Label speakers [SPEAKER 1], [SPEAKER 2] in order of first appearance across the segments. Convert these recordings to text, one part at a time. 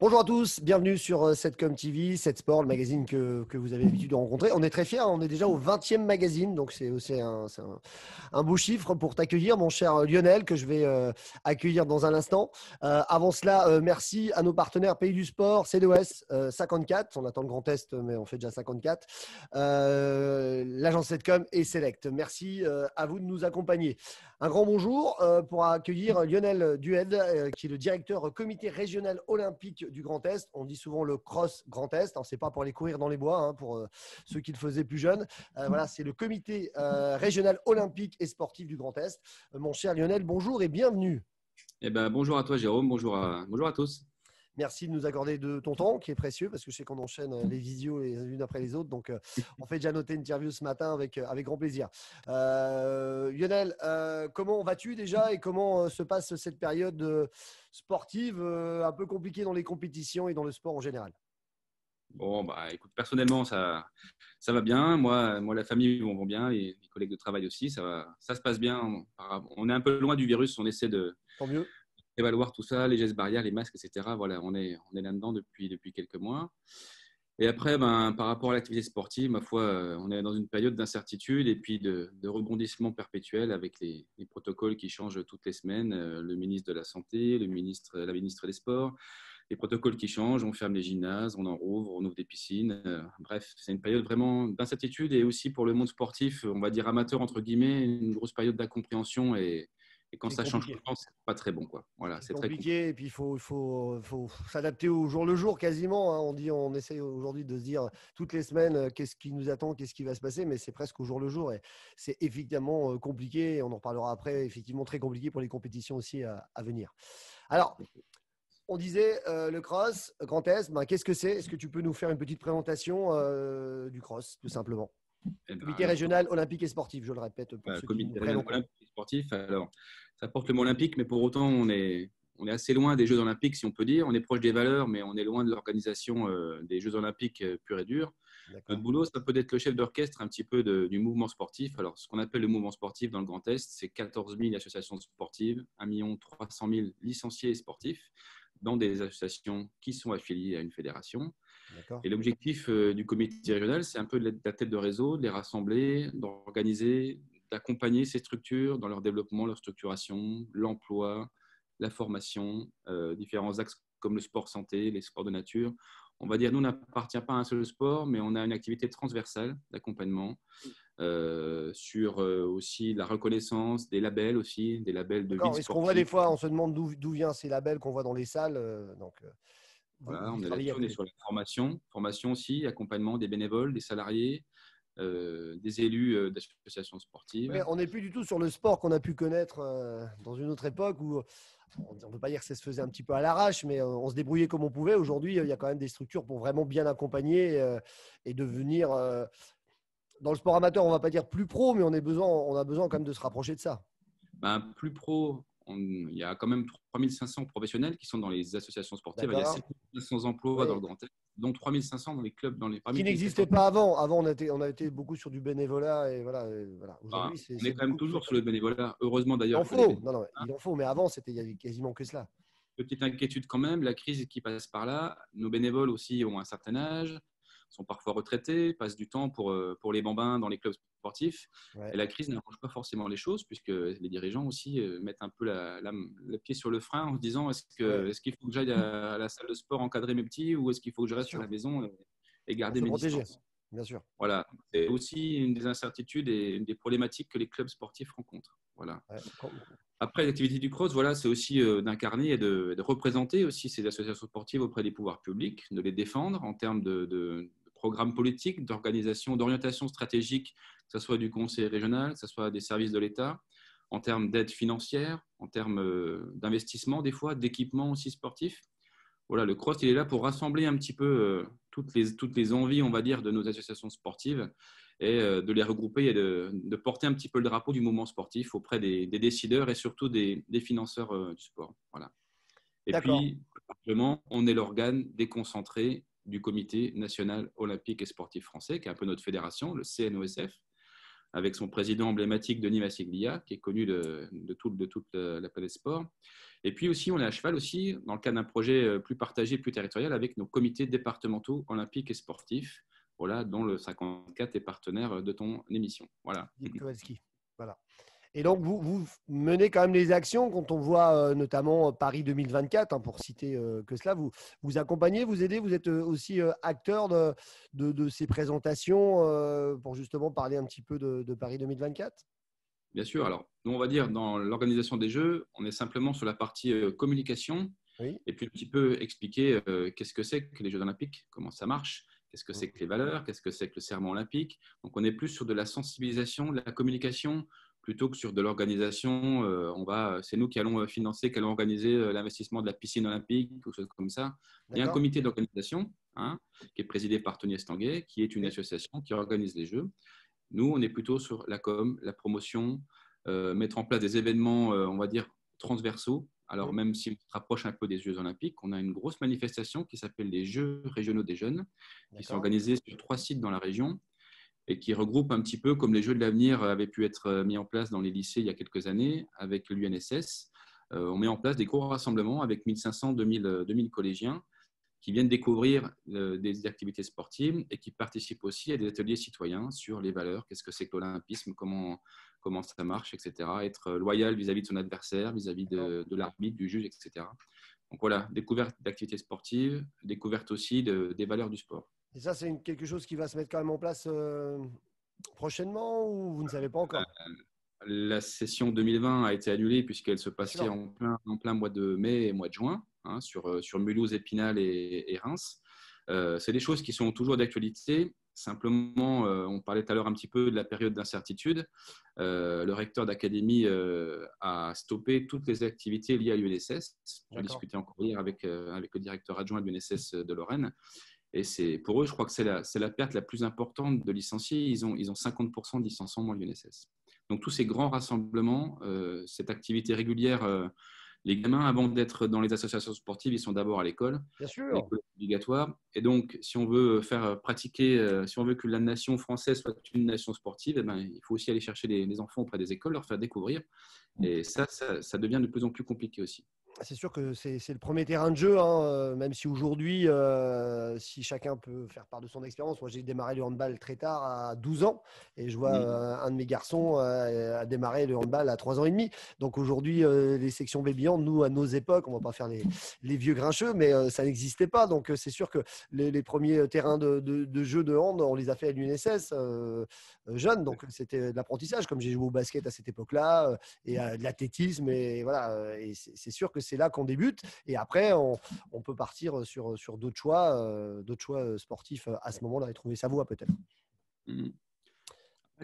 [SPEAKER 1] Bonjour à tous, bienvenue sur 7com TV, 7 Sport, le magazine que vous avez l'habitude de rencontrer. On est très fiers, on est déjà au 20e magazine, donc c'est aussi un beau chiffre pour t'accueillir, mon cher Lionel, que je vais accueillir dans un instant. Avant cela, merci à nos partenaires Pays du Sport, CDOS 54, on attend le Grand Est, mais on fait déjà 54, l'agence 7com et Select. Merci à vous de nous accompagner. Un grand bonjour pour accueillir Lionel Duhed, qui est le directeur comité régional olympique du Grand Est. On dit souvent le cross Grand Est. Ce n'est pas pour aller courir dans les bois, pour ceux qui le faisaient plus jeunes. Voilà, c'est le comité régional olympique et sportif du Grand Est. Mon cher Lionel, bonjour et bienvenue.
[SPEAKER 2] Bonjour à toi, Jérôme. Bonjour à tous.
[SPEAKER 1] Merci de nous accorder de ton temps, qui est précieux, parce que je sais qu'on enchaîne les visios les unes après les autres. Donc, on fait déjà noter une interview ce matin avec grand plaisir. Lionel, comment vas-tu déjà et comment se passe cette période sportive un peu compliquée dans les compétitions et dans le sport en général?
[SPEAKER 2] Bon, écoute, personnellement, ça va bien. Moi, la famille vont bien, les collègues de travail aussi. Ça se passe bien. On est un peu loin du virus. On essaie de
[SPEAKER 1] Tant mieux.
[SPEAKER 2] évaluer tout ça, les gestes barrières, les masques, etc. Voilà, on est là-dedans depuis quelques mois. Et après, par rapport à l'activité sportive, ma foi, on est dans une période d'incertitude et puis de rebondissement perpétuel avec les protocoles qui changent toutes les semaines. Le ministre de la Santé, la ministre des Sports, les protocoles qui changent, on ferme les gymnases, on ouvre des piscines. Bref, c'est une période vraiment d'incertitude et aussi pour le monde sportif, on va dire amateur, entre guillemets, une grosse période d'incompréhension et quand ça change tout le temps, c'est pas très bon, quoi. Voilà,
[SPEAKER 1] c'est
[SPEAKER 2] très
[SPEAKER 1] compliqué. Et puis, il faut s'adapter au jour le jour quasiment. On essaye aujourd'hui de se dire toutes les semaines qu'est-ce qui nous attend, qu'est-ce qui va se passer, mais c'est presque au jour le jour. Et c'est effectivement compliqué. Et on en reparlera après, effectivement très compliqué pour les compétitions aussi à venir. Alors, on disait le cross, Grand Est, qu'est-ce que c'est? Est-ce que tu peux nous faire une petite présentation du cross, tout simplement? Comité régional olympique et sportif, je le répète pour ceux qui nous
[SPEAKER 2] comité
[SPEAKER 1] prennent
[SPEAKER 2] régional
[SPEAKER 1] au compte.
[SPEAKER 2] olympique et sportif. Alors, ça porte le mot olympique, mais pour autant, on est assez loin des Jeux olympiques, si on peut dire. On est proche des valeurs, mais on est loin de l'organisation des Jeux olympiques purs et durs. Notre boulot, ça peut être le chef d'orchestre un petit peu du mouvement sportif. Alors, ce qu'on appelle le mouvement sportif dans le Grand Est, c'est 14 000 associations sportives, 1 300 000 licenciés sportifs dans des associations qui sont affiliées à une fédération. Et l'objectif du comité régional, c'est un peu de la tête de réseau, de les rassembler, d'organiser, d'accompagner ces structures dans leur développement, leur structuration, l'emploi, la formation, différents axes comme le sport santé, les sports de nature. On va dire, nous, on n'appartient pas à un seul sport, mais on a une activité transversale d'accompagnement sur aussi la reconnaissance, des labels aussi, des labels de ville
[SPEAKER 1] Et ce qu'on voit des
[SPEAKER 2] sportive.
[SPEAKER 1] fois, on se demande d'où viennent ces labels qu'on voit dans les salles.
[SPEAKER 2] Voilà,
[SPEAKER 1] Vous
[SPEAKER 2] on est
[SPEAKER 1] travaillez à
[SPEAKER 2] là-dessus, on est
[SPEAKER 1] côté.
[SPEAKER 2] sur la formation aussi, accompagnement des bénévoles, des salariés, des élus d'associations sportives.
[SPEAKER 1] Ouais, on n'est plus du tout sur le sport qu'on a pu connaître dans une autre époque où on ne peut pas dire que ça se faisait un petit peu à l'arrache, mais on se débrouillait comme on pouvait. Aujourd'hui, il y a quand même des structures pour vraiment bien accompagner et devenir, dans le sport amateur, on ne va pas dire plus pro, mais on a besoin quand même de se rapprocher de ça.
[SPEAKER 2] Plus pro, il y a quand même 3500 professionnels qui sont dans les associations sportives. Il y a 7500 emplois dans le Grand Est, dont 3500 dans les clubs.
[SPEAKER 1] Qui n'existait pas avant. Avant, on a été beaucoup sur du bénévolat. Et voilà. Aujourd'hui,
[SPEAKER 2] on est quand même toujours sur le bénévolat. Heureusement
[SPEAKER 1] il en
[SPEAKER 2] d'ailleurs.
[SPEAKER 1] faut. Il en faut. Mais avant, il y avait quasiment que cela.
[SPEAKER 2] Petite inquiétude quand même, la crise qui passe par là. Nos bénévoles aussi ont un certain âge, sont parfois retraités, passent du temps pour les bambins dans les clubs sportifs. Ouais. Et la crise n'arrange pas forcément les choses, puisque les dirigeants aussi mettent un peu le pied sur le frein en se disant est-ce qu'il faut que j'aille à la salle de sport encadrer mes petits ou est-ce qu'il faut que je reste à la maison et garder mes distances?
[SPEAKER 1] Bien sûr.
[SPEAKER 2] Voilà. C'est aussi une des incertitudes et une des problématiques que les clubs sportifs rencontrent. Voilà. Ouais. Après, l'activité du cross, voilà, c'est aussi d'incarner et de représenter aussi ces associations sportives auprès des pouvoirs publics, de les défendre en termes de programmes politiques, d'organisation, d'orientation stratégique, que ce soit du conseil régional, que ce soit des services de l'État, en termes d'aide financière, en termes d'investissement des fois, d'équipement aussi sportif. Voilà, le cross, il est là pour rassembler un petit peu toutes les envies, on va dire, de nos associations sportives et de les regrouper et de porter un petit peu le drapeau du mouvement sportif auprès des décideurs et surtout des financeurs du sport. Voilà. Et puis, simplement, on est l'organe déconcentré du Comité national olympique et sportif français, qui est un peu notre fédération, le CNOSF. avec son président emblématique, Denis Massiglia, qui est connu de toute la planète sport. Et puis aussi, on est à cheval aussi, dans le cadre d'un projet plus partagé, plus territorial, avec nos comités départementaux olympiques et sportifs, voilà, dont le 54 est partenaire de ton émission. Voilà.
[SPEAKER 1] Voilà. Et donc, vous menez quand même les actions quand on voit notamment Paris 2024, hein, pour citer que cela. Vous accompagnez, vous aidez, vous êtes aussi acteur de ces présentations pour justement parler un petit peu de Paris 2024.
[SPEAKER 2] Bien sûr. Alors, nous, on va dire, dans l'organisation des Jeux, on est simplement sur la partie communication,
[SPEAKER 1] oui.
[SPEAKER 2] Et puis un petit peu expliquer qu'est-ce que c'est que les Jeux olympiques, comment ça marche, qu'est-ce que c'est que les valeurs, qu'est-ce que c'est que le serment olympique. Donc, on est plus sur de la sensibilisation, de la communication, plutôt que sur de l'organisation. C'est nous qui allons financer, qui allons organiser l'investissement de la piscine olympique, ou choses comme ça. Il y a un comité d'organisation qui est présidé par Tony Estanguet, qui est une association qui organise les Jeux. Nous, on est plutôt sur la com, la promotion, mettre en place des événements, on va dire, transversaux. Alors, même si on se rapproche un peu des Jeux olympiques, on a une grosse manifestation qui s'appelle les Jeux régionaux des jeunes, qui sont organisés sur 3 sites dans la région et qui regroupent un petit peu comme les Jeux de l'avenir avaient pu être mis en place dans les lycées il y a quelques années avec l'UNSS. On met en place des gros rassemblements avec 1500-2000 collégiens qui viennent découvrir des activités sportives et qui participent aussi à des ateliers citoyens sur les valeurs, qu'est-ce que c'est que l'olympisme, comment ça marche, etc. Être loyal vis-à-vis de son adversaire, vis-à-vis de l'arbitre, du juge, etc. Donc voilà, découverte d'activités sportives, découverte aussi des valeurs du sport.
[SPEAKER 1] Et ça, c'est quelque chose qui va se mettre quand même en place prochainement ou vous ne savez pas encore?
[SPEAKER 2] La session 2020 a été annulée puisqu'elle se passait en plein mois de mai et mois de juin, sur Mulhouse, Épinal et Reims. C'est des choses qui sont toujours d'actualité. Simplement, on parlait tout à l'heure un petit peu de la période d'incertitude. Le recteur d'académie a stoppé toutes les activités liées à l'UNSS. J'ai discuté encore hier avec le directeur adjoint de l'UNSS de Lorraine. Et pour eux, je crois que c'est la perte la plus importante de licenciés. Ils ont 50% de licenciés dans l'UNSS. Donc, tous ces grands rassemblements, cette activité régulière, les gamins, avant d'être dans les associations sportives, ils sont d'abord à l'école.
[SPEAKER 1] Bien sûr.
[SPEAKER 2] L'école est obligatoire. Et donc, si on veut faire pratiquer, si on veut que la nation française soit une nation sportive, eh ben, il faut aussi aller chercher les enfants auprès des écoles, leur faire découvrir. Et ça devient de plus en plus compliqué aussi.
[SPEAKER 1] C'est sûr que c'est le premier terrain de jeu, même si aujourd'hui, si chacun peut faire part de son expérience. Moi, j'ai démarré le handball très tard, à 12 ans, et je vois un de mes garçons a démarré le handball à 3 ans et demi. Donc aujourd'hui, les sections baby hand, nous, à nos époques, on ne va pas faire les vieux grincheux, mais ça n'existait pas. Donc c'est sûr que les premiers terrains de jeu de hand, on les a fait à l'UNSS jeunes. Donc c'était de l'apprentissage, comme j'ai joué au basket à cette époque-là, et de l'athlétisme. Et voilà, et c'est sûr que c'est là qu'on débute, et après on peut partir sur d'autres choix sportifs à ce moment-là et trouver sa voie peut-être.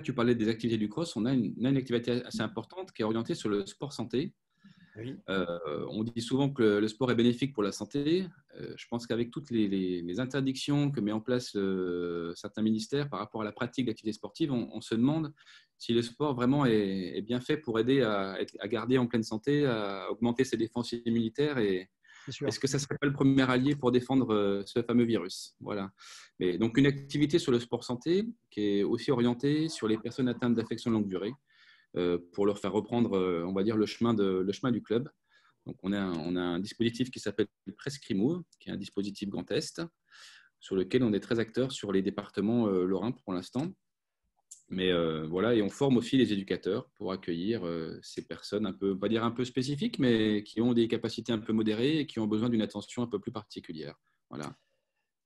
[SPEAKER 2] Tu parlais des activités du cross. On a une activité assez importante qui est orientée sur le sport santé.
[SPEAKER 1] Oui.
[SPEAKER 2] On dit souvent que le sport est bénéfique pour la santé. Je pense qu'avec toutes les interdictions que met en place certains ministères par rapport à la pratique d'activité sportive, on se demande si le sport vraiment est bien fait pour aider à garder en pleine santé, à augmenter ses défenses immunitaires. Et est-ce que ça ne serait pas le premier allié pour défendre ce fameux virus? Voilà. Mais donc, une activité sur le sport santé qui est aussi orientée sur les personnes atteintes d'affections de longue durée, pour leur faire reprendre, on va dire, le chemin du club. Donc, on a un dispositif qui s'appelle Prescrimo, qui est un dispositif Grand Est, sur lequel on est très acteur sur les départements lorrains pour l'instant. Mais voilà, et on forme aussi les éducateurs pour accueillir ces personnes un peu, on va dire un peu spécifiques, mais qui ont des capacités un peu modérées et qui ont besoin d'une attention un peu plus particulière. Voilà.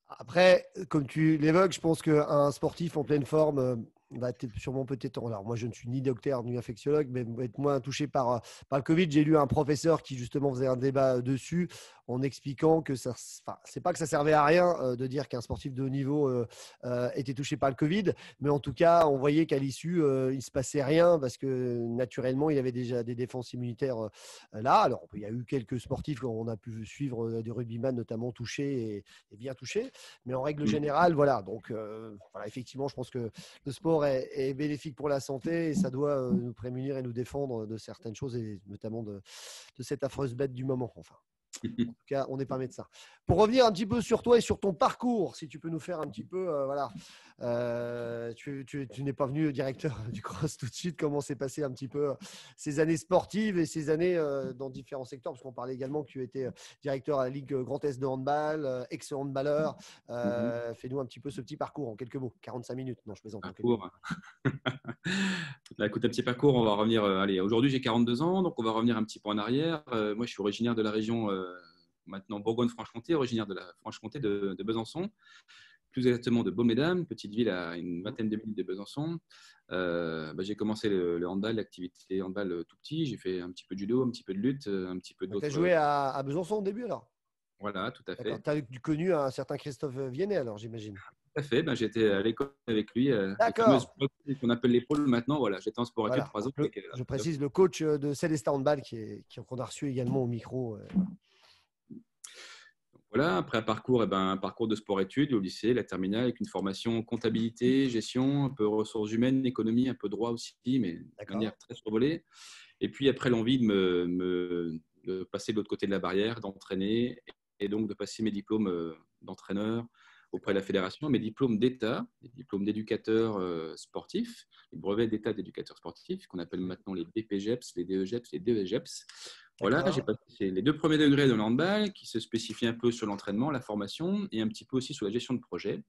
[SPEAKER 1] Après, comme tu l'évoques, je pense qu'un sportif en pleine forme va sûrement peut-être. Alors, moi, je ne suis ni docteur ni infectiologue, mais être moins touché par le Covid. J'ai lu un professeur qui, justement, faisait un débat dessus en expliquant que c'est pas que ça servait à rien de dire qu'un sportif de haut niveau était touché par le Covid, mais en tout cas, on voyait qu'à l'issue, il ne se passait rien parce que naturellement, il avait déjà des défenses immunitaires là. Alors, il y a eu quelques sportifs qu'on a pu suivre, des rugbyman notamment touchés et bien touchés. Mais en règle générale, voilà. Donc, voilà, effectivement, je pense que le sport est bénéfique pour la santé et ça doit nous prémunir et nous défendre de certaines choses et notamment de cette affreuse bête du moment. Enfin, en tout cas, on n'est pas médecin. Pour revenir un petit peu sur toi et sur ton parcours, si tu peux nous faire un petit peu, voilà, Tu n'es pas venu directeur du cross tout de suite. Comment s'est passé un petit peu ces années sportives et ces années dans différents secteurs? Parce qu'on parlait également que tu étais directeur à la Ligue Grand Est de handball, ex-handballeur. Fais-nous un petit peu ce petit parcours en quelques mots. 45 minutes. Non, je plaisante.
[SPEAKER 2] Parcours. Là, écoute, un petit parcours, on va revenir. Allez, aujourd'hui, j'ai 42 ans, donc on va revenir un petit peu en arrière. Moi, je suis originaire de la région, maintenant Bourgogne-Franche-Comté, originaire de la Franche-Comté, de Besançon, plus exactement de Baume-les-Dames, petite ville à une vingtaine de minutes de Besançon. J'ai commencé le handball, l'activité handball tout petit. J'ai fait un petit peu de judo, un petit peu de lutte, un petit peu d'autres.
[SPEAKER 1] Tu as joué à Besançon au début alors?
[SPEAKER 2] Voilà, tout à fait.
[SPEAKER 1] Tu as connu un certain Christophe Viennet alors, j'imagine.
[SPEAKER 2] Tout à fait. J'étais à l'école avec lui.
[SPEAKER 1] D'accord.
[SPEAKER 2] Qu'on appelle les pôles maintenant. Voilà, j'étais en sport études 3 ans.
[SPEAKER 1] Je précise le coach de Célestin Handball qu'on a reçu également au micro.
[SPEAKER 2] Voilà, après un parcours de sport-études au lycée, la terminale, avec une formation comptabilité, gestion, un peu ressources humaines, économie, un peu droit aussi, mais de manière très survolée. Et puis après, l'envie de passer de l'autre côté de la barrière, d'entraîner et donc de passer mes diplômes d'entraîneur auprès de la fédération, mes diplômes d'État, les diplômes d'éducateur sportif, les brevets d'État d'éducateur sportif, qu'on appelle maintenant les BPGEPS, les DEGEPS, les DEGEPS. Voilà, j'ai passé les 2 premiers degrés de handball qui se spécifient un peu sur l'entraînement, la formation et un petit peu aussi sur la gestion de projet.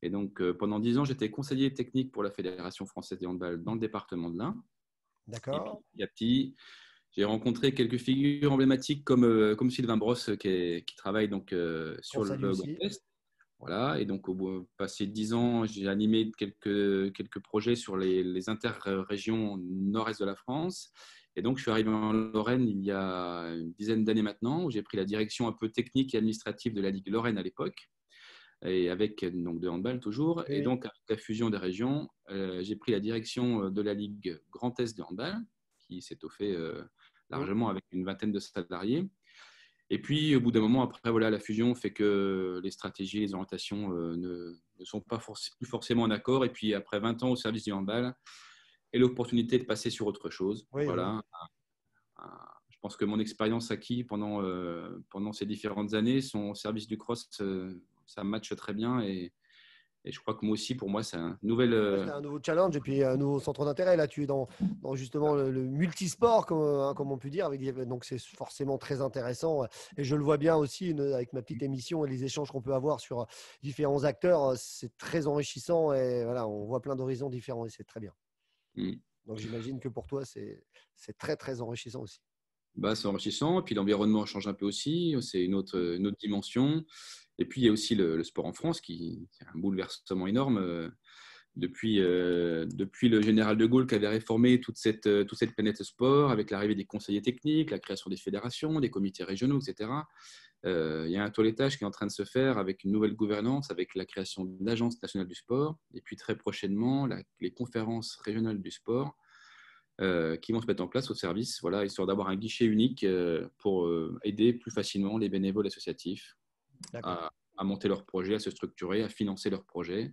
[SPEAKER 2] Et donc, pendant 10 ans, j'étais conseiller technique pour la Fédération française de handball dans le département de l'Ain.
[SPEAKER 1] D'accord.
[SPEAKER 2] Et puis, petit à petit, j'ai rencontré quelques figures emblématiques comme Sylvain Brosse qui travaille donc, sur le Grand Est. Voilà, et donc, passé 10 ans, j'ai animé quelques projets sur les interrégions nord-est de la France. Et donc, je suis arrivé en Lorraine il y a une dizaine d'années maintenant, où j'ai pris la direction un peu technique et administrative de la Ligue Lorraine à l'époque, et avec donc de handball toujours. Oui. Et donc, avec la fusion des régions, j'ai pris la direction de la Ligue Grand Est de handball, qui s'étoffait largement avec une vingtaine de salariés. Et puis, au bout d'un moment, après, voilà, la fusion fait que les stratégies, les orientations ne sont pas plus forcément en accord. Et puis, après 20 ans au service du handball, et l'opportunité de passer sur autre chose. Oui, voilà. Oui. Je pense que mon expérience acquise pendant ces différentes années, son service du cross, ça matche très bien. Et je crois que moi aussi, pour moi, c'est un
[SPEAKER 1] C'est un nouveau challenge et puis un nouveau centre d'intérêt. Là, tu es dans justement le multisport, comme on peut dire. Donc, c'est forcément très intéressant. Et je le vois bien aussi avec ma petite émission et les échanges qu'on peut avoir sur différents acteurs. C'est très enrichissant et voilà, on voit plein d'horizons différents et c'est très bien. Donc, j'imagine que pour toi, c'est très, très enrichissant aussi.
[SPEAKER 2] C'est enrichissant. Et puis, l'environnement change un peu aussi. C'est une autre dimension. Et puis, il y a aussi le sport en France qui a un bouleversement énorme. Depuis le général de Gaulle qui avait réformé toute cette planète sport avec l'arrivée des conseillers techniques, la création des fédérations, des comités régionaux, etc. Il y a un toilettage qui est en train de se faire avec une nouvelle gouvernance, avec la création de l'Agence nationale du sport et puis très prochainement les conférences régionales du sport qui vont se mettre en place au service, voilà, histoire d'avoir un guichet unique pour aider plus facilement les bénévoles associatifs à monter leurs projets, à se structurer, à financer leurs projets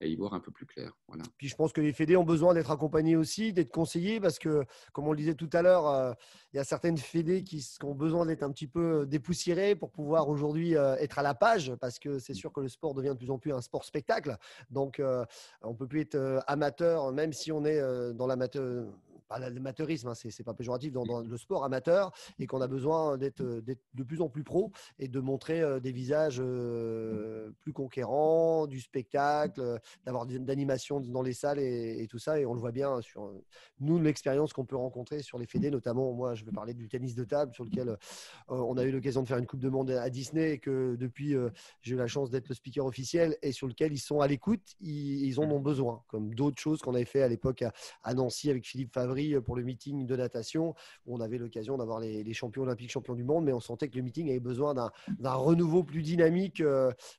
[SPEAKER 2] et y voir un peu plus clair. Voilà.
[SPEAKER 1] Puis je pense que les fédés ont besoin d'être accompagnés aussi, d'être conseillés parce que, comme on le disait tout à l'heure, il y a certaines fédés qui ont besoin d'être un petit peu dépoussiérées pour pouvoir aujourd'hui être à la page parce que c'est sûr que le sport devient de plus en plus un sport spectacle. Donc, on ne peut plus être amateur, même si on est dans l'amateur. Pas l'amateurisme, hein, c'est pas péjoratif dans le sport amateur et qu'on a besoin d'être de plus en plus pro et de montrer des visages plus conquérants, du spectacle, d'avoir d'animation dans les salles et tout ça. Et on le voit bien sur nous, l'expérience qu'on peut rencontrer sur les fédés, notamment moi, je vais parler du tennis de table sur lequel on a eu l'occasion de faire une Coupe de Monde à Disney et que depuis, j'ai eu la chance d'être le speaker officiel et sur lequel ils sont à l'écoute, ils en ont besoin, comme d'autres choses qu'on avait fait à l'époque à Nancy avec Philippe Favry pour le meeting de natation où on avait l'occasion d'avoir les champions olympiques, champions du monde, mais on sentait que le meeting avait besoin d'un renouveau plus dynamique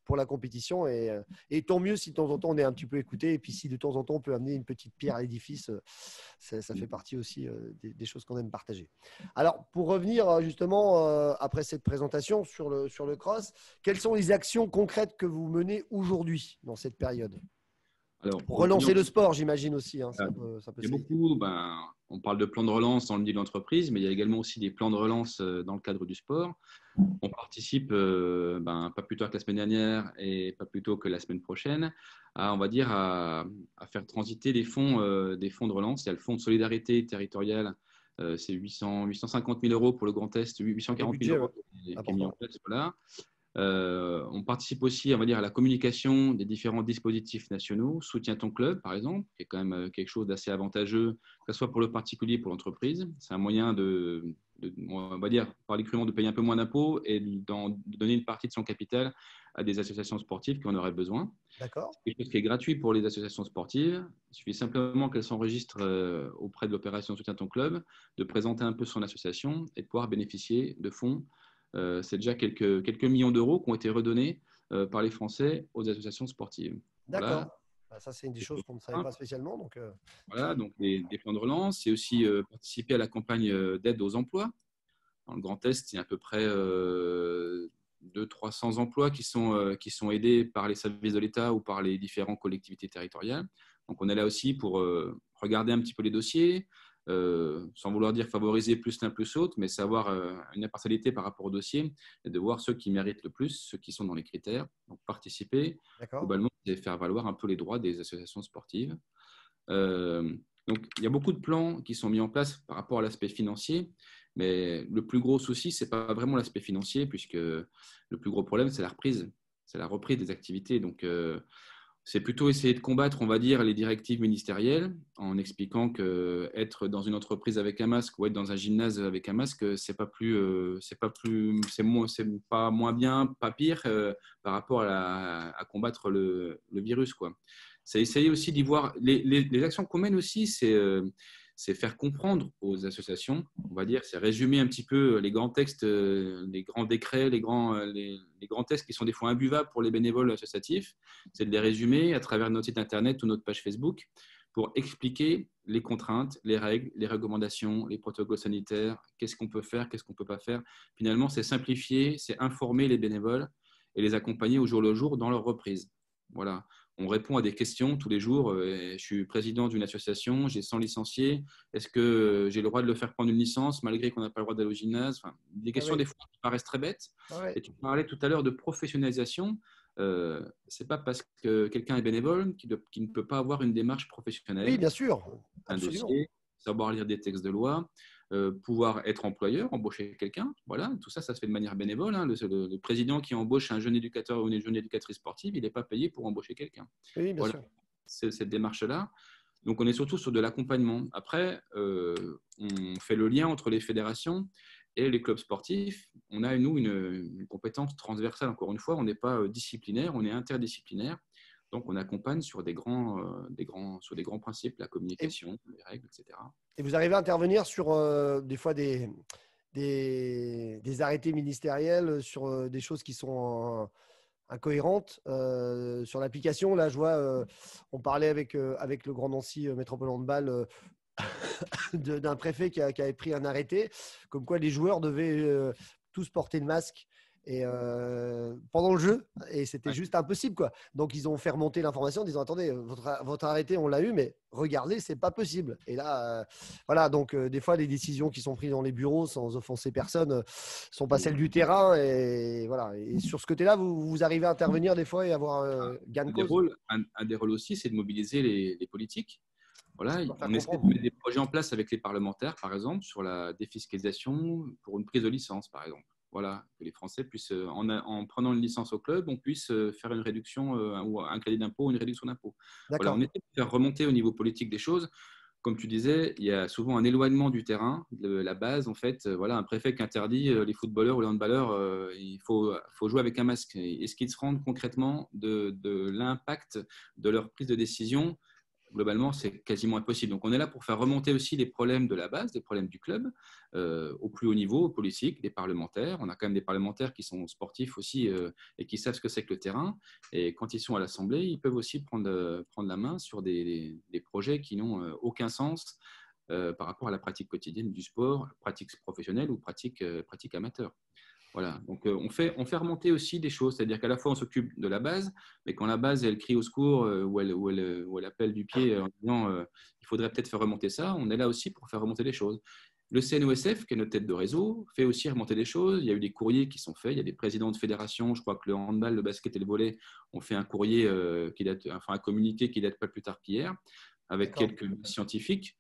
[SPEAKER 1] pour la compétition et tant mieux si de temps en temps on est un petit peu écouté et puis si de temps en temps on peut amener une petite pierre à l'édifice, ça fait partie aussi des choses qu'on aime partager. Alors pour revenir justement après cette présentation sur le cross, quelles sont les actions concrètes que vous menez aujourd'hui dans cette période? Alors, pour relancer le sport, j'imagine aussi. Hein,
[SPEAKER 2] il y a beaucoup. on parle de plan de relance dans le milieu de l'entreprise, mais il y a également aussi des plans de relance dans le cadre du sport. On participe, pas plus tard que la semaine dernière et pas plus tôt que la semaine prochaine, on va dire, à faire transiter des fonds de relance. Il y a le fonds de solidarité territoriale, c'est 850 000 euros pour le Grand Est, 840 000 euros qui est mis en place. Voilà. On participe aussi, on va dire, à la communication des différents dispositifs nationaux. Soutiens ton club, par exemple, qui est quand même quelque chose d'assez avantageux, que ce soit pour le particulier ou pour l'entreprise. C'est un moyen on va dire, parler crûment, de payer un peu moins d'impôts et de donner une partie de son capital à des associations sportives qui en auraient besoin.
[SPEAKER 1] D'accord.
[SPEAKER 2] C'est quelque chose qui est gratuit pour les associations sportives. Il suffit simplement qu'elles s'enregistrent auprès de l'opération Soutiens ton club, de présenter un peu son association et de pouvoir bénéficier de fonds. C'est déjà quelques millions d'euros qui ont été redonnés par les Français aux associations sportives.
[SPEAKER 1] D'accord. Voilà. Ça, c'est une des choses qu'on ne savait pas spécialement.
[SPEAKER 2] Voilà, donc des plans de relance. C'est aussi participer à la campagne d'aide aux emplois. Dans le Grand Est, il y a à peu près 200-300 emplois qui sont aidés par les services de l'État ou par les différentes collectivités territoriales. Donc, on est là aussi pour regarder un petit peu les dossiers, sans vouloir dire favoriser plus l'un plus l'autre, mais savoir une impartialité par rapport au dossier et de voir ceux qui méritent le plus, ceux qui sont dans les critères. Donc, participer, globalement, c'est faire valoir un peu les droits des associations sportives. Donc, il y a beaucoup de plans qui sont mis en place par rapport à l'aspect financier, mais le plus gros souci, ce n'est pas vraiment l'aspect financier, puisque le plus gros problème, c'est la reprise des activités. Donc, c'est plutôt essayer de combattre, on va dire, les directives ministérielles en expliquant qu'être dans une entreprise avec un masque ou être dans un gymnase avec un masque, c'est pas moins bien, pas pire par rapport à combattre le virus, quoi. C'est essayer aussi d'y voir les actions qu'on mène aussi, c'est faire comprendre aux associations, on va dire, c'est résumer un petit peu les grands textes, les grands décrets, les grands textes qui sont des fois imbuvables pour les bénévoles associatifs, c'est de les résumer à travers notre site internet ou notre page Facebook pour expliquer les contraintes, les règles, les recommandations, les protocoles sanitaires, qu'est-ce qu'on peut faire, qu'est-ce qu'on ne peut pas faire. Finalement, c'est simplifier, c'est informer les bénévoles et les accompagner au jour le jour dans leur reprise. Voilà. On répond à des questions tous les jours. Je suis président d'une association, j'ai 100 licenciés. Est-ce que j'ai le droit de le faire prendre une licence malgré qu'on n'a pas le droit d'aller au gymnase? Des questions des fois qui paraissent très bêtes. Et tu parlais tout à l'heure de professionnalisation. Ce n'est pas parce que quelqu'un est bénévole qu'il ne peut pas avoir une démarche professionnelle.
[SPEAKER 1] Oui, bien sûr.
[SPEAKER 2] Un
[SPEAKER 1] Absolument.
[SPEAKER 2] dossier, savoir lire des textes de loi, pouvoir être employeur, embaucher quelqu'un. Voilà, tout ça, ça se fait de manière bénévole. Hein. Le président qui embauche un jeune éducateur ou une jeune éducatrice sportive, il n'est pas payé pour embaucher quelqu'un.
[SPEAKER 1] Oui, bien sûr.
[SPEAKER 2] C'est cette démarche-là. Donc, on est surtout sur de l'accompagnement. Après, on fait le lien entre les fédérations et les clubs sportifs. On a, nous, une compétence transversale. Encore une fois, on n'est pas disciplinaire, on est interdisciplinaire. Donc, on accompagne sur des grands principes, la communication, les règles, etc.
[SPEAKER 1] Et vous arrivez à intervenir sur des fois des arrêtés ministériels, sur des choses qui sont incohérentes sur l'application. Là, je vois, on parlait avec le Grand Nancy Métropole Handball d'un préfet qui avait pris un arrêté, comme quoi les joueurs devaient tous porter le masque pendant le jeu, et c'était juste impossible, quoi. Donc ils ont fait remonter l'information en disant attendez, votre arrêté on l'a eu, mais regardez, c'est pas possible. Et là voilà, donc des fois les décisions qui sont prises dans les bureaux, sans offenser personne, sont pas celles du terrain, et voilà. Et sur ce côté-là, vous arrivez à intervenir des fois et avoir gain de cause.
[SPEAKER 2] Un des rôles aussi, c'est de mobiliser les politiques. Voilà, on essaie de
[SPEAKER 1] comprendre.
[SPEAKER 2] mettre des projets en place avec les parlementaires, par exemple, sur la défiscalisation pour une prise de licence, par exemple. Voilà, que les Français puissent, en prenant une licence au club, on puisse faire une réduction ou un crédit d'impôt ou une réduction d'impôt. Voilà, on essaie de faire remonter au niveau politique des choses. Comme tu disais, il y a souvent un éloignement du terrain, de la base. En fait, voilà, un préfet qui interdit les footballeurs ou les handballeurs, il faut jouer avec un masque. Est-ce qu'ils se rendent concrètement de l'impact de leur prise de décision? Globalement, c'est quasiment impossible. Donc, on est là pour faire remonter aussi les problèmes de la base, les problèmes du club, au plus haut niveau, politique, des parlementaires. On a quand même des parlementaires qui sont sportifs aussi et qui savent ce que c'est que le terrain. Et quand ils sont à l'Assemblée, ils peuvent aussi prendre la main sur des projets qui n'ont aucun sens par rapport à la pratique quotidienne du sport, pratique professionnelle ou pratique amateur. Voilà, donc on fait remonter aussi des choses, c'est-à-dire qu'à la fois on s'occupe de la base, mais quand la base elle crie au secours ou elle appelle du pied en disant il faudrait peut-être faire remonter ça, on est là aussi pour faire remonter les choses. Le CNOSF, qui est notre tête de réseau, fait aussi remonter des choses. Il y a eu des courriers qui sont faits, il y a des présidents de fédérations, je crois que le handball, le basket et le volley ont fait un courrier un communiqué qui date pas plus tard qu'hier, avec quelques scientifiques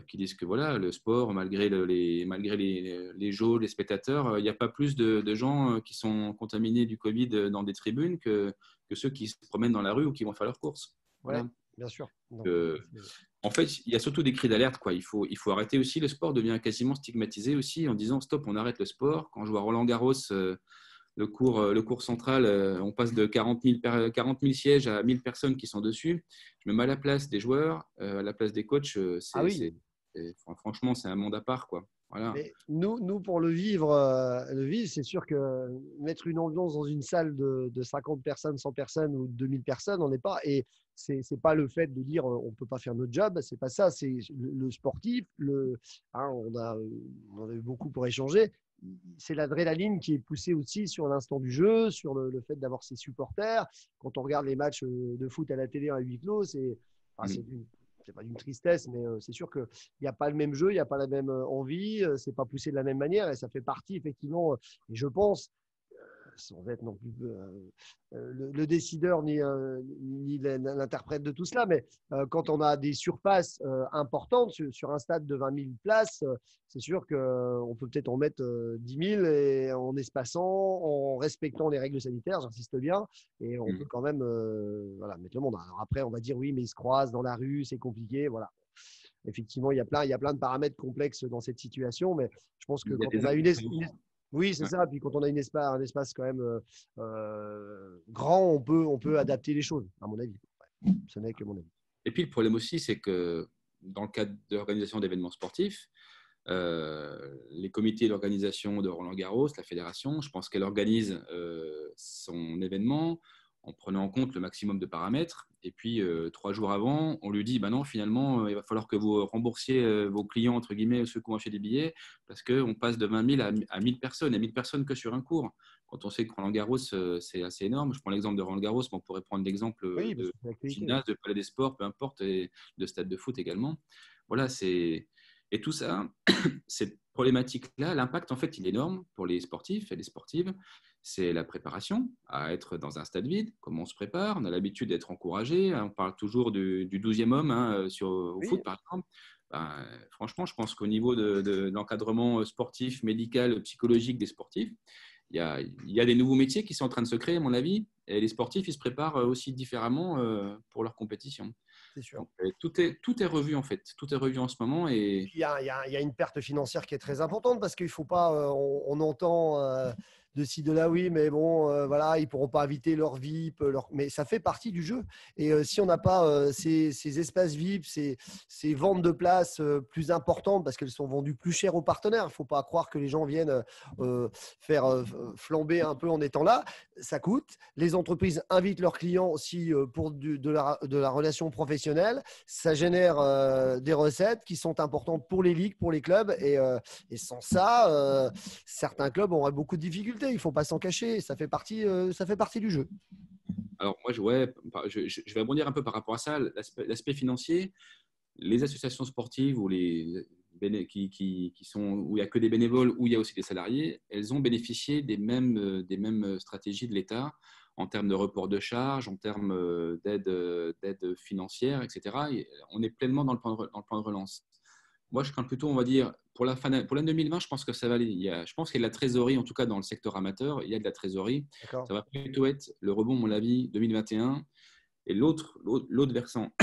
[SPEAKER 2] qui disent que voilà, le sport, malgré les jauges, les spectateurs, il n'y a pas plus de gens qui sont contaminés du Covid dans des tribunes que ceux qui se promènent dans la rue ou qui vont faire leurs courses. Voilà.
[SPEAKER 1] Ouais, bien sûr. Donc,
[SPEAKER 2] en fait, il y a surtout des cris d'alerte, quoi. Il faut arrêter aussi. Le sport devient quasiment stigmatisé aussi en disant stop, on arrête le sport. Quand je vois Roland Garros, le cours central, on passe de 40 000 sièges à 1000 personnes qui sont dessus. Je me mets à la place des joueurs, à la place des coachs.
[SPEAKER 1] ah oui.
[SPEAKER 2] Franchement, c'est un monde à part, quoi. Voilà.
[SPEAKER 1] Mais nous, pour le vivre, c'est sûr que mettre une ambiance dans une salle de 50 personnes, 100 personnes ou 2000 personnes, on n'est pas. Et c'est pas le fait de dire on peut pas faire notre job, c'est pas ça. C'est le sportif. On a eu beaucoup pour échanger. C'est l'adrénaline qui est poussée aussi sur l'instant du jeu, sur le fait d'avoir ses supporters. Quand on regarde les matchs de foot à la télé à huis clos, c'est pas d'une tristesse, mais c'est sûr qu'il n'y a pas le même jeu, il n'y a pas la même envie, c'est pas poussé de la même manière et ça fait partie effectivement, et je pense, sans être non plus le décideur ni l'interprète de tout cela, mais quand on a des surfaces importantes sur un stade de 20 000 places, c'est sûr qu'on peut peut-être en mettre 10 000 et en espaçant, en respectant les règles sanitaires, j'insiste bien, et on peut quand même mettre le monde. Alors après, on va dire oui, mais ils se croisent dans la rue, c'est compliqué, voilà. Effectivement, il y a plein de paramètres complexes dans cette situation, mais je pense que quand on a oui, c'est ça. Puis quand on a un espace quand même grand, on peut adapter les choses, à mon avis. Ouais. Ce n'est que mon avis.
[SPEAKER 2] Et puis le problème aussi, c'est que dans le cadre de l'organisation d'événements sportifs, les comités d'organisation de Roland-Garros, la fédération, je pense qu'elle organise son événement en prenant en compte le maximum de paramètres. Et puis, 3 jours avant, on lui dit bah non, finalement, il va falloir que vous remboursiez vos clients, entre guillemets, ceux qui ont acheté des billets, parce qu'on passe de 20 000 à 1000 personnes, et 1000 personnes que sur un cours. Quand on sait que Roland-Garros, c'est assez énorme. Je prends l'exemple de Roland-Garros, mais on pourrait prendre l'exemple de gymnase, de palais des sports, peu importe, et de stade de foot également. Voilà, et tout ça, cette problématique-là, l'impact, en fait, il est énorme pour les sportifs et les sportives. C'est la préparation à être dans un stade vide, comment on se prépare. On a l'habitude d'être encouragé. On parle toujours du 12e homme au foot, par exemple. Ben, franchement, je pense qu'au niveau de l'encadrement sportif, médical, psychologique des sportifs, il y a des nouveaux métiers qui sont en train de se créer, à mon avis. Et les sportifs, ils se préparent aussi différemment pour leur compétition.
[SPEAKER 1] C'est sûr.
[SPEAKER 2] Donc, tout est revu en fait. Tout est revu en ce moment. Et
[SPEAKER 1] il y a une perte financière qui est très importante parce qu'il ne faut pas. On entend de ci, de là, oui, mais bon, voilà, ils ne pourront pas inviter leur VIP. Mais ça fait partie du jeu. Et si on n'a pas ces espaces VIP, ces ventes de places plus importantes parce qu'elles sont vendues plus cher aux partenaires, il ne faut pas croire que les gens viennent faire flamber un peu en étant là. Ça coûte. Les entreprises invitent leurs clients aussi pour de la relation professionnelle. Ça génère des recettes qui sont importantes pour les ligues, pour les clubs. Et sans ça, certains clubs auraient beaucoup de difficultés. Il ne faut pas s'en cacher. Ça fait partie du jeu.
[SPEAKER 2] Alors, moi, je vais rebondir un peu par rapport à ça. L'aspect financier, les associations sportives où où il n'y a que des bénévoles, où il y a aussi des salariés, elles ont bénéficié des mêmes stratégies de l'État en termes de report de charges, en termes d'aide financière, etc. Et on est pleinement dans le plan de relance. Moi, je crains plutôt, on va dire, pour l'année 2020, je pense que ça va aller. Je pense qu'il y a de la trésorerie, en tout cas dans le secteur amateur, il y a de la trésorerie.
[SPEAKER 1] D'accord.
[SPEAKER 2] Ça va plutôt être le rebond, à mon avis, 2021. Et l'autre versant,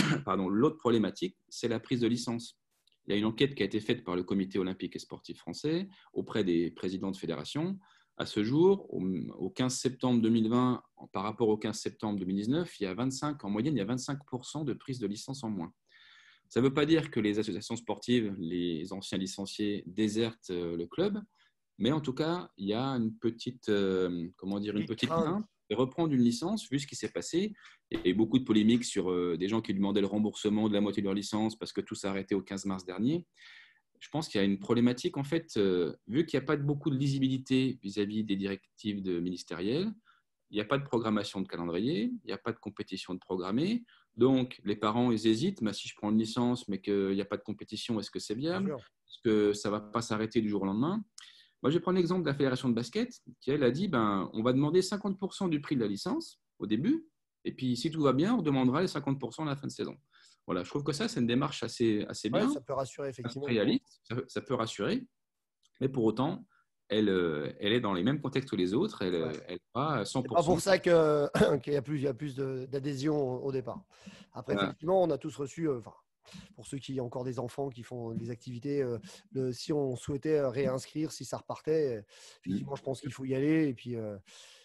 [SPEAKER 2] l'autre problématique, c'est la prise de licence. Il y a une enquête qui a été faite par le Comité olympique et sportif français auprès des présidents de fédération. À ce jour, au 15 septembre 2020, par rapport au 15 septembre 2019, en moyenne, il y a 25% de prise de licence en moins. Ça ne veut pas dire que les associations sportives, les anciens licenciés désertent le club, mais en tout cas, il y a une petite crainte de reprendre une licence, vu ce qui s'est passé. Il y a eu beaucoup de polémiques sur des gens qui demandaient le remboursement de la moitié de leur licence parce que tout s'est arrêté au 15 mars dernier. je pense qu'il y a une problématique, en fait, vu qu'il n'y a pas beaucoup de lisibilité vis-à-vis des directives ministérielles, il n'y a pas de programmation de calendrier, il n'y a pas de compétition de programmer. Donc, les parents, ils hésitent. Mais si je prends une licence, mais qu'il n'y a pas de compétition, est-ce que c'est viable? Est-ce que ça ne va pas s'arrêter du jour au lendemain? Moi, je vais prendre l'exemple de la Fédération de basket qui, elle, a dit on va demander 50% du prix de la licence au début. Et puis, si tout va bien, on demandera les 50% à la fin de saison. Voilà, je trouve que ça, c'est une démarche assez bien.
[SPEAKER 1] Ouais, ça peut rassurer, effectivement.
[SPEAKER 2] Réaliste, ça peut rassurer. Mais pour autant, elle est dans les mêmes contextes que les autres. Elle n'est pas à 100%.
[SPEAKER 1] C'est pas pour ça qu'il y a plus d'adhésion au départ. Après, effectivement, on a tous reçu, pour ceux qui ont encore des enfants qui font des activités, si on souhaitait réinscrire, si ça repartait, effectivement, je pense qu'il faut y aller. Et puis,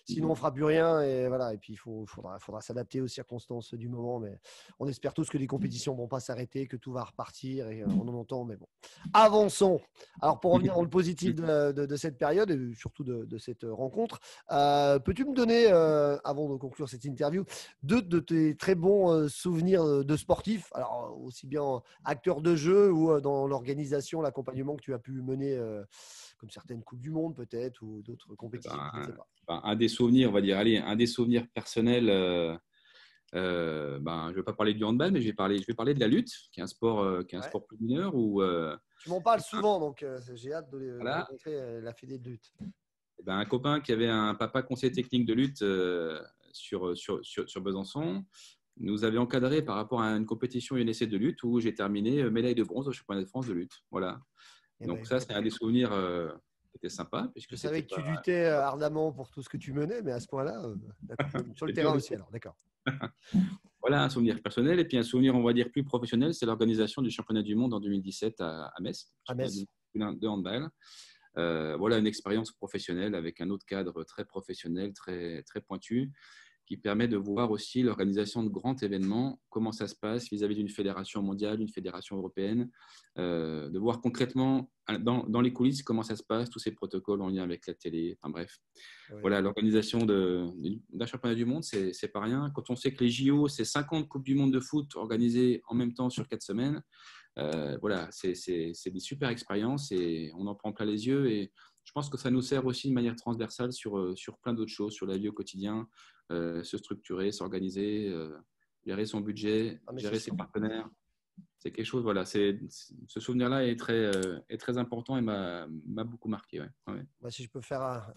[SPEAKER 1] sinon, on ne fera plus rien. Et voilà. Et puis, il faudra s'adapter aux circonstances du moment. Mais on espère tous que les compétitions ne vont pas s'arrêter, que tout va repartir. Et on en entend. Mais bon, avançons. Alors, pour revenir dans le positif de cette période et surtout de cette rencontre, peux-tu me donner, avant de conclure cette interview, deux de tes très bons souvenirs de sportifs, alors aussi bien acteur de jeu ou dans l'organisation, l'accompagnement que tu as pu mener, comme certaines Coupes du Monde peut-être ou d'autres compétitions, je ne sais pas.
[SPEAKER 2] Un des souvenirs, on va dire, un des souvenirs personnels, je ne vais pas parler du handball, mais je vais parler de la lutte, qui est un sport plus mineur.
[SPEAKER 1] Tu m'en parles souvent, donc j'ai hâte de rencontrer la fédé de lutte.
[SPEAKER 2] Un copain qui avait un papa conseiller technique de lutte sur Besançon nous avait encadré par rapport à une compétition UNSC de lutte où j'ai terminé médaille de bronze au championnat de France de lutte. Voilà. Donc ça, c'est un des souvenirs qui était sympa.
[SPEAKER 1] Je savais que tu luttais ardemment pour tout ce que tu menais, mais à ce point-là, sur le terrain aussi, alors d'accord.
[SPEAKER 2] Voilà, un souvenir personnel. Et puis un souvenir, on va dire, plus professionnel, c'est l'organisation du championnat du monde en 2017 à Metz.
[SPEAKER 1] À Metz.
[SPEAKER 2] De handball. Voilà une expérience professionnelle avec un autre cadre très professionnel, très, très pointu, qui permet de voir aussi l'organisation de grands événements, comment ça se passe vis-à-vis d'une fédération mondiale, d'une fédération européenne, de voir concrètement dans les coulisses comment ça se passe, tous ces protocoles en lien avec la télé, enfin bref. Oui. Voilà, l'organisation d'un championnat du monde, c'est pas rien. Quand on sait que les JO, c'est 50 Coupes du monde de foot organisées en même temps sur 4 semaines, voilà, c'est des super expériences et on en prend plein les yeux et je pense que ça nous sert aussi de manière transversale sur plein d'autres choses, sur la vie au quotidien, se structurer, s'organiser, gérer son budget, gérer ses partenaires. C'est quelque chose, voilà, ce souvenir-là est très important et m'a beaucoup marqué. Ouais. Ouais.
[SPEAKER 1] Moi, si je peux faire un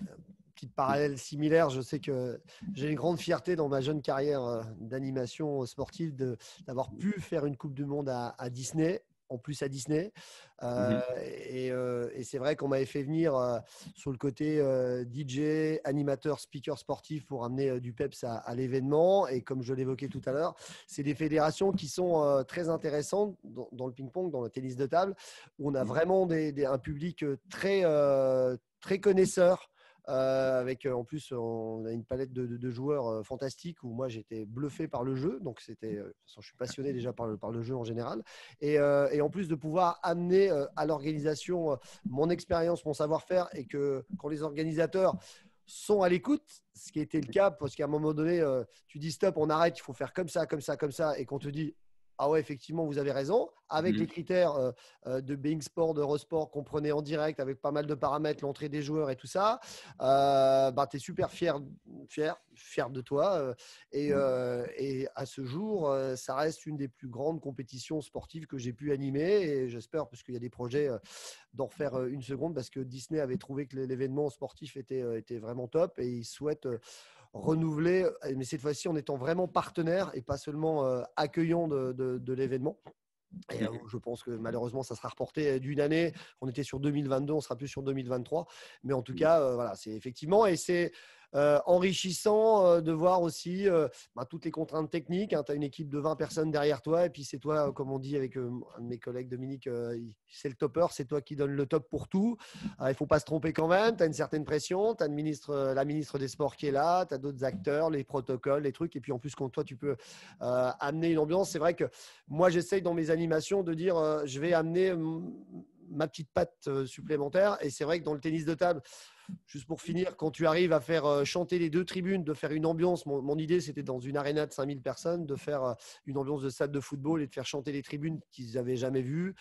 [SPEAKER 1] petit parallèle similaire, je sais que j'ai une grande fierté dans ma jeune carrière d'animation sportive d'avoir pu faire une Coupe du Monde à Disney. En plus à Disney. Et c'est vrai qu'on m'avait fait venir sur le côté DJ, animateur, speaker sportif pour amener du peps à l'événement. Et comme je l'évoquais tout à l'heure, c'est des fédérations qui sont très intéressantes dans le ping-pong, dans le tennis de table, où on a vraiment un public très, très connaisseur. Avec en plus on a une palette de joueurs fantastiques où moi j'étais bluffé par le jeu, donc c'était je suis passionné déjà par le jeu en général et en plus de pouvoir amener à l'organisation mon expérience, mon savoir-faire et que quand les organisateurs sont à l'écoute, ce qui était le cas parce qu'à un moment donné tu dis stop, on arrête, il faut faire comme ça et qu'on te dit ah ouais, effectivement, vous avez raison. Avec les critères de Being Sport, d'Eurosport qu'on prenait en direct avec pas mal de paramètres, l'entrée des joueurs et tout ça, tu es super fier de toi. Et à ce jour, ça reste une des plus grandes compétitions sportives que j'ai pu animer. Et j'espère, parce qu'il y a des projets, d'en refaire une seconde parce que Disney avait trouvé que l'événement sportif était vraiment top et ils souhaitent renouveler, mais cette fois-ci en étant vraiment partenaire et pas seulement accueillant de l'événement. Et je pense que malheureusement, ça sera reporté d'une année. On était sur 2022, on sera plus sur 2023. Mais en tout cas, voilà, c'est effectivement, et c'est enrichissant de voir aussi toutes les contraintes techniques. Tu as une équipe de 20 personnes derrière toi et puis c'est toi, comme on dit avec un de mes collègues, Dominique, c'est le topper, c'est toi qui donne le top pour tout. Il ne faut pas se tromper quand même. Tu as une certaine pression. Tu as la ministre des Sports qui est là. Tu as d'autres acteurs, les protocoles, les trucs. Et puis en plus, quand toi, tu peux amener une ambiance. C'est vrai que moi, j'essaye dans mes animations de dire je vais amener ma petite patte supplémentaire. Et c'est vrai que dans le tennis de table, juste pour finir, quand tu arrives à faire chanter les deux tribunes, de faire une ambiance, mon idée c'était dans une aréna de 5000 personnes, de faire une ambiance de stade de football et de faire chanter les tribunes qu'ils n'avaient jamais vues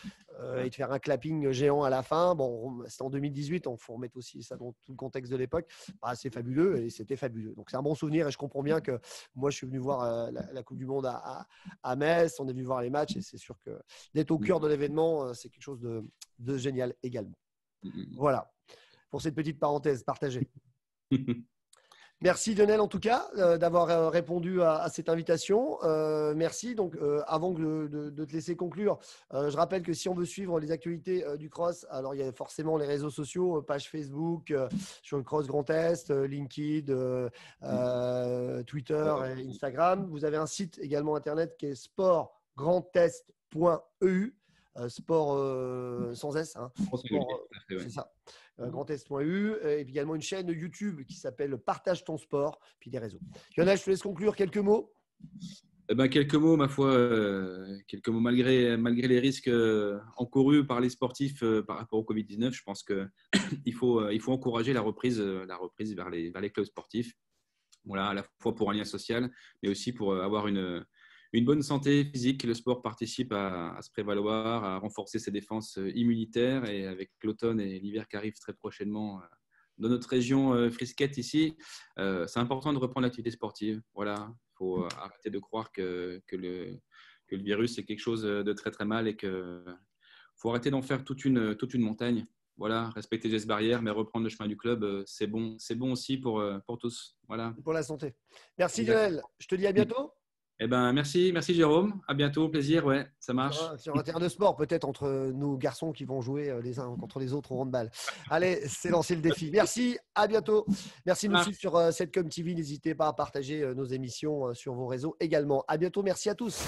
[SPEAKER 1] et de faire un clapping géant à la fin. Bon, c'était en 2018, il faut remettre aussi ça dans tout le contexte de l'époque. Bah, c'est fabuleux et c'était fabuleux. Donc c'est un bon souvenir et je comprends bien que moi je suis venu voir la Coupe du Monde à Metz, on est venu voir les matchs et c'est sûr que d'être au cœur de l'événement, c'est quelque chose de génial également. Voilà, pour cette petite parenthèse partagée. Merci Lionel en tout cas d'avoir répondu à cette invitation. Merci. Donc avant de te laisser conclure, je rappelle que si on veut suivre les actualités du cross, alors il y a forcément les réseaux sociaux, page Facebook sur le Cross Grand Est, LinkedIn, Twitter et Instagram. Vous avez un site également internet qui est sportgrandest.eu. Sport sans S, hein. C'est ça. Grandest.eu et puis également une chaîne YouTube qui s'appelle Partage ton sport, puis des réseaux. Lionel, je te laisse conclure quelques mots.
[SPEAKER 2] Quelques mots, ma foi, quelques mots malgré les risques encourus par les sportifs par rapport au Covid-19. Je pense qu'il faut encourager la reprise vers les clubs sportifs. Voilà, à la fois pour un lien social, mais aussi pour avoir une bonne santé physique. Le sport participe à se prévaloir, à renforcer ses défenses immunitaires. Et avec l'automne et l'hiver qui arrivent très prochainement dans notre région frisquette ici, c'est important de reprendre l'activité sportive. Voilà, il faut arrêter de croire que le virus est quelque chose de très très mal et qu'il faut arrêter d'en faire toute une montagne. Voilà, respecter les gestes barrières, mais reprendre le chemin du club, c'est bon aussi pour tous. Voilà.
[SPEAKER 1] Pour la santé. Merci Lionel. Je te dis à bientôt.
[SPEAKER 2] Merci Jérôme. À bientôt, plaisir. Ouais, ça marche.
[SPEAKER 1] Sur un terrain de sport, peut-être entre nos garçons qui vont jouer les uns contre les autres au handball. Allez, c'est lancer le défi. Merci, à bientôt. Merci de nous suivre sur Setcom TV. N'hésitez pas à partager nos émissions sur vos réseaux également. À bientôt, merci à tous.